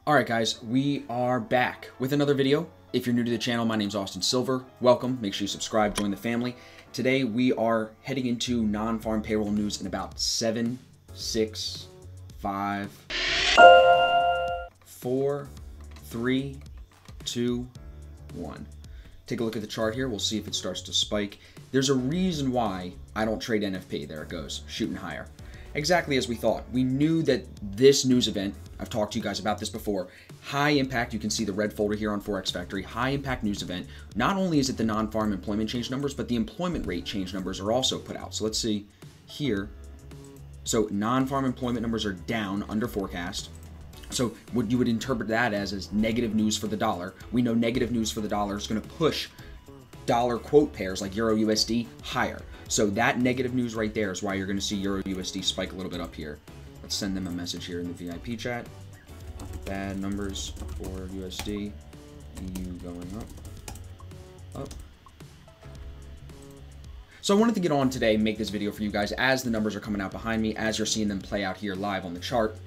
Alright guys, we are back with another video. If you're new to the channel, my name's Austin Silver. Welcome. Make sure you subscribe, join the family. Today we are heading into non-farm payroll news in about 7, 6, 5, 4, 3, 2, 1. Take a look at the chart here. We'll see if it starts to spike. There's a reason why I don't trade NFP. There it goes, shooting higher. Exactly as we thought. We knew that this news event, I've talked to you guys about this before, high impact, you can see the red folder here on Forex Factory, high impact news event. Not only is it the non-farm employment change numbers, but the employment rate change numbers are also put out. So let's see here. So non-farm employment numbers are down under forecast. So what you would interpret that as negative news for the dollar. We know negative news for the dollar is going to push dollar quote pairs like Euro USD higher. So that negative news right there is why you're going to see Euro USD spike a little bit up here. Let's send them a message here in the VIP chat. Bad numbers for USD. EU going up. So I wanted to get on today and make this video for you guys as the numbers are coming out behind me, as you're seeing them play out here live on the chart.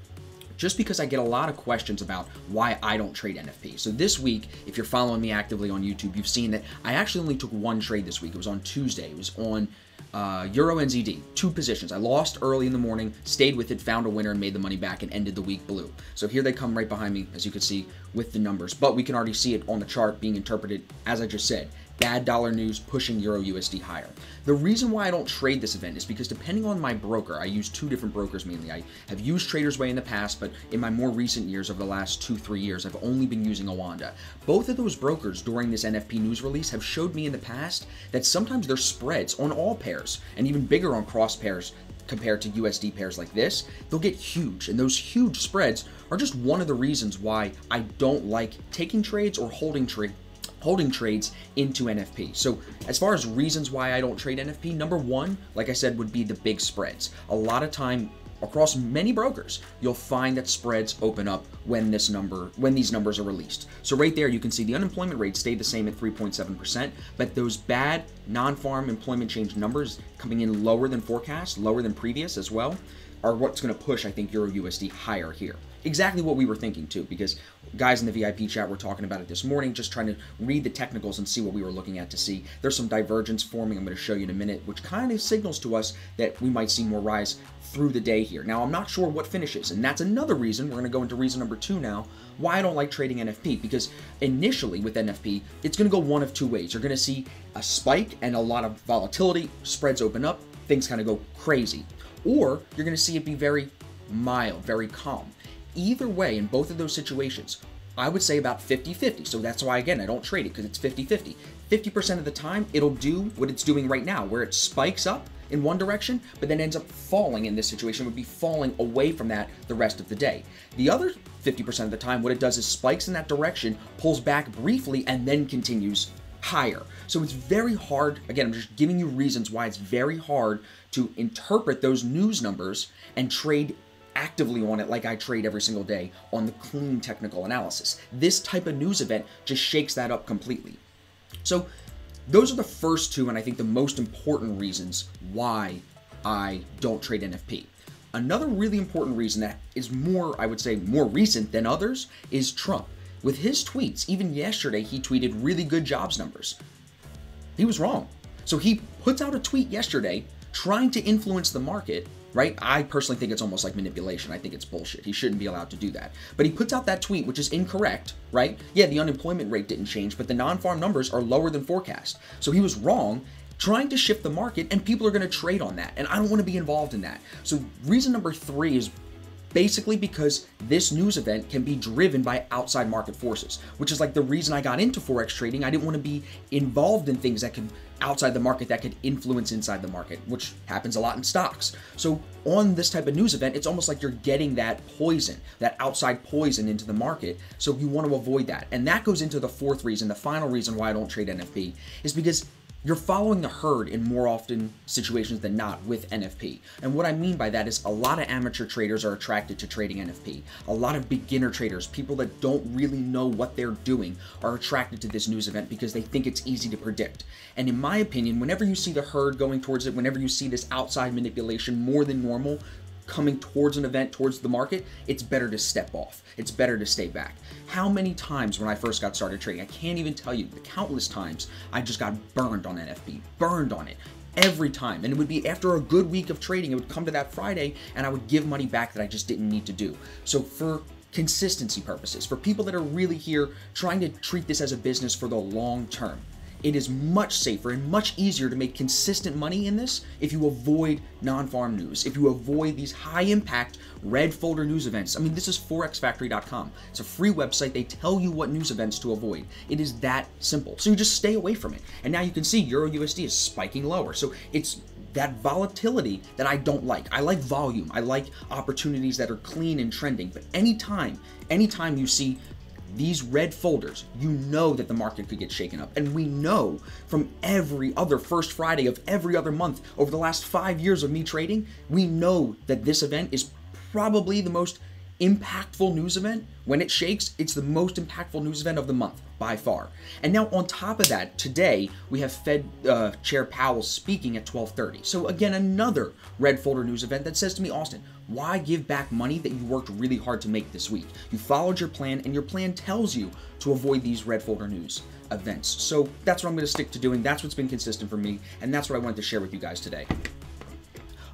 Just because I get a lot of questions about why I don't trade NFP. So this week, if you're following me actively on YouTube, you've seen that I actually only took one trade this week. It was on Tuesday. It was on Euro NZD, 2 positions. I lost early in the morning, stayed with it, found a winner, and made the money back and ended the week blue. So here they come right behind me, as you can see, with the numbers. But we can already see it on the chart being interpreted, as I just said. Bad dollar news pushing Euro USD higher. The reason why I don't trade this event is because depending on my broker, I use 2 different brokers mainly. I have used Trader's Way in the past, but in my more recent years, over the last 2-3 years, I've only been using Awanda. Both of those brokers during this NFP news release have showed me in the past that sometimes their spreads on all pairs, and even bigger on cross pairs compared to USD pairs like this, they'll get huge. And those huge spreads are just one of the reasons why I don't like taking trades or holding trades into NFP. So as far as reasons why I don't trade NFP, number 1, like I said, would be the big spreads. A lot of time across many brokers, you'll find that spreads open up when these numbers are released. So right there, you can see the unemployment rate stayed the same at 3.7%, but those bad non-farm employment change numbers coming in lower than forecast, lower than previous as well, are what's going to push, I think, Euro USD higher here. Exactly what we were thinking too, because guys in the VIP chat were talking about it this morning, just trying to read the technicals and see what we were looking at to see. There's some divergence forming I'm going to show you in a minute, which kind of signals to us that we might see more rise through the day here. Now, I'm not sure what finishes, and that's another reason, we're going to go into reason number 2 now, why I don't like trading NFP, because initially with NFP, it's going to go one of 2 ways. You're going to see a spike and a lot of volatility, spreads open up, things kind of go crazy. Or you're going to see it be very mild, very calm. Either way, in both of those situations, I would say about 50-50. So that's why, again, I don't trade it, because it's 50-50. 50% of the time, it'll do what it's doing right now, where it spikes up in one direction, but then ends up falling in this situation, would be falling away from that the rest of the day. The other 50% of the time, what it does is spikes in that direction, pulls back briefly, and then continues higher. So it's very hard, again, I'm just giving you reasons why it's very hard to interpret those news numbers and trade actively on it like I trade every single day on the clean technical analysis. This type of news event just shakes that up completely. So those are the first 2, and I think the most important reasons why I don't trade NFP. Another really important reason that is more, I would say, more recent than others is Trump. With his tweets, even yesterday, he tweeted really good jobs numbers. He was wrong. So he puts out a tweet yesterday trying to influence the market, right? I personally think it's almost like manipulation. I think it's bullshit. He shouldn't be allowed to do that. But he puts out that tweet, which is incorrect, right? Yeah, the unemployment rate didn't change, but the non-farm numbers are lower than forecast. So he was wrong, trying to shift the market, and people are going to trade on that. And I don't want to be involved in that. So reason number 3 is basically because this news event can be driven by outside market forces, which is like the reason I got into Forex trading. I didn't want to be involved in things that could outside the market that could influence inside the market, which happens a lot in stocks. So on this type of news event, it's almost like you're getting that poison, that outside poison into the market. So you want to avoid that. And that goes into the 4th reason, the final reason why I don't trade NFP, is because you're following the herd in more often situations than not with NFP. And what I mean by that is a lot of amateur traders are attracted to trading NFP. A lot of beginner traders, people that don't really know what they're doing, are attracted to this news event because they think it's easy to predict. And in my opinion, whenever you see the herd going towards it, whenever you see this outside manipulation more than normal, coming towards an event, towards the market, it's better to step off. It's better to stay back. How many times when I first got started trading, I can't even tell you the countless times I just got burned on NFP, burned on it. Every time. And it would be after a good week of trading, it would come to that Friday and I would give money back that I just didn't need to do. So for consistency purposes, for people that are really here trying to treat this as a business for the long term, it is much safer and much easier to make consistent money in this if you avoid non-farm news, if you avoid these high impact red folder news events. I mean, this is forexfactory.com. It's a free website. They tell you what news events to avoid. It is that simple. So you just stay away from it. And now you can see Euro USD is spiking lower. So it's that volatility that I don't like. I like volume. I like opportunities that are clean and trending. But anytime you see these red folders, you know that the market could get shaken up. And we know from every other first Friday of every other month over the last 5 years of me trading, we know that this event is probably the most impactful news event. When it shakes, it's the most impactful news event of the month by far. And now on top of that, today we have Fed Chair Powell speaking at 12:30. So again, another red folder news event that says to me, Austin, why give back money that you worked really hard to make this week? You followed your plan and your plan tells you to avoid these red folder news events. So that's what I'm going to stick to doing. That's what's been consistent for me. And that's what I wanted to share with you guys today.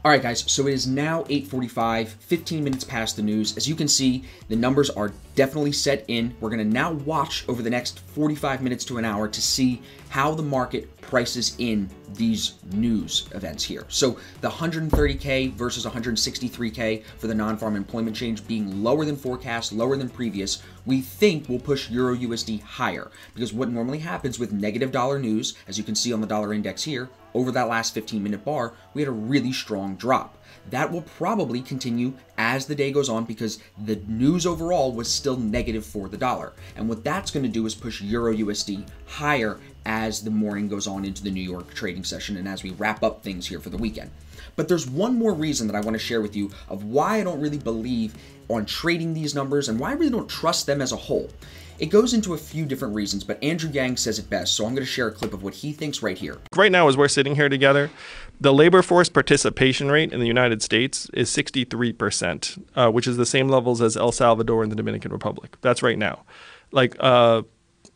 All right, guys, so it is now 8:45, 15 minutes past the news. As you can see, the numbers are definitely set in. We're gonna now watch over the next 45 minutes to an hour to see how the market prices in these news events here. So the 130K versus 163K for the non-farm employment change being lower than forecast, lower than previous, we think will push Euro USD higher, because what normally happens with negative dollar news, as you can see on the dollar index here, over that last 15-minute bar, we had a really strong drop. That will probably continue as the day goes on because the news overall was still negative for the dollar. And what that's going to do is push Euro USD higher as the morning goes on into the New York trading session and as we wrap up things here for the weekend. But there's one more reason that I want to share with you of why I don't really believe on trading these numbers and why I really don't trust them as a whole. It goes into a few different reasons, but Andrew Yang says it best, so I'm going to share a clip of what he thinks right here. Right now, as we're sitting here together, the labor force participation rate in the United States is 63%, which is the same levels as El Salvador and the Dominican Republic. That's right now. Like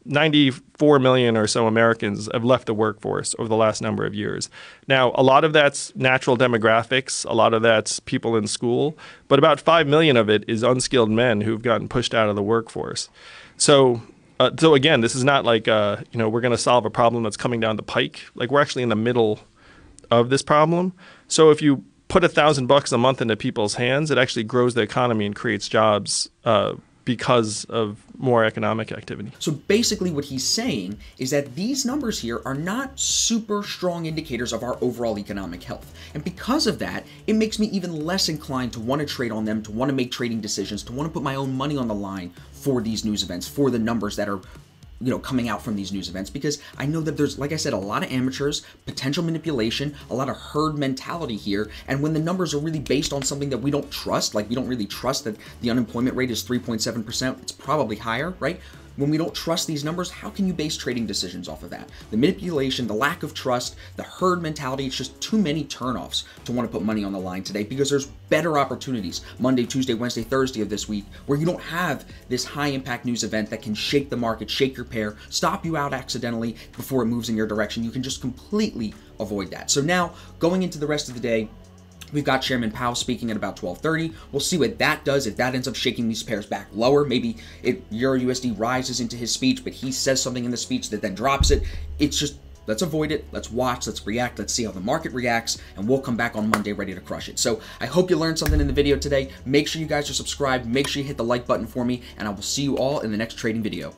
94 million or so Americans have left the workforce over the last number of years. Now, a lot of that's natural demographics, a lot of that's people in school, but about 5 million of it is unskilled men who've gotten pushed out of the workforce. So again, this is not like, we're going to solve a problem that's coming down the pike. Like, we're actually in the middle of this problem. So if you put $1,000 a month into people's hands, it actually grows the economy and creates jobs because of more economic activity. So basically what he's saying is that these numbers here are not super strong indicators of our overall economic health. And because of that, it makes me even less inclined to want to trade on them, to want to make trading decisions, to want to put my own money on the line for these news events, for the numbers that are coming out from these news events, because I know that there's, like I said, a lot of amateurs, potential manipulation, a lot of herd mentality here. And when the numbers are really based on something that we don't trust, like we don't really trust that the unemployment rate is 3.7%, it's probably higher, right? When we don't trust these numbers, how can you base trading decisions off of that? The manipulation, the lack of trust, the herd mentality, it's just too many turnoffs to want to put money on the line today because there's better opportunities Monday, Tuesday, Wednesday, Thursday of this week where you don't have this high impact news event that can shake the market, shake your pair, stop you out accidentally before it moves in your direction. You can just completely avoid that. So now going into the rest of the day, we've got Chairman Powell speaking at about 12:30. We'll see what that does. If that ends up shaking these pairs back lower, maybe Euro USD rises into his speech, but he says something in the speech that then drops it. It's just, let's avoid it. Let's watch. Let's react. Let's see how the market reacts, and we'll come back on Monday ready to crush it. So I hope you learned something in the video today. Make sure you guys are subscribed. Make sure you hit the like button for me, and I will see you all in the next trading video.